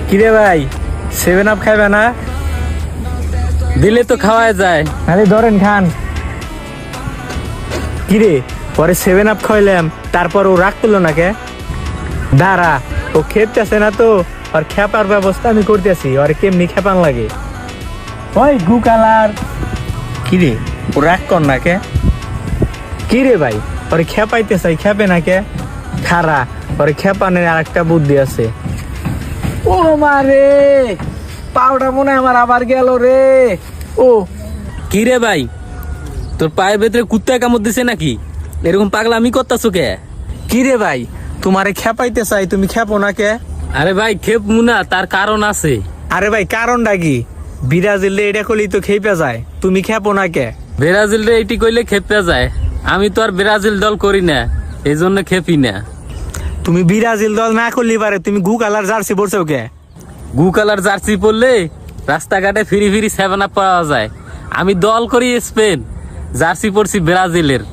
কিরে ভাই 7 আপ খাইবে না? দিলে তো খাওয়া যায়। আরে ধরেন খান। কিরে পরে 7 আপ খাইলাম, তারপর ও রাগ করলো না কে? দাঁড়া, ও খেপতেছে না তো, আর খেপার ব্যবস্থা আমি করতেছি। আর কেমনি খেপান লাগে ওই গু কালার। কিরে ও রাগ কর না কে? কিরে ভাই ওরে খেপাইতে চাই, খেপে না কে? খারা, ওরে খেপানের আর একটা বুদ্ধি আছে। ও মারে, পাউডার মনে হয় আমার আবার গেল রে। ও কি রে ভাই, তোর পায়ের ভেতরে কুত্তায় কামড় দিছে নাকি? এরকম পাগলামি করতাছো কে? কিরে ভাই, তোমারে খেপাইতে চাই, তুমি খেপো না কে? আরে ভাই খেপ মুনা, তার কারণ আছে। আরে ভাই কারণটা কি? ব্রাজিল এটা করলেই তো খেপে যায়, তুমি খেপো না কে? ব্রাজিল রে এটি কইলে খেপে যায়। আমি তো আর ব্রাজিল দল করি না, এই জন্য খেপি না। তুমি ব্রাজিল দল না করলে পারে, তুমি গু কালার জার্সি পরছো কে? গু কালার জার্সি পরলে রাস্তাঘাটে ফিরি ফিরি 7 আপ পাওয়া যায়। আমি দল করি স্পেন, জার্সি পরছি ব্রাজিলের।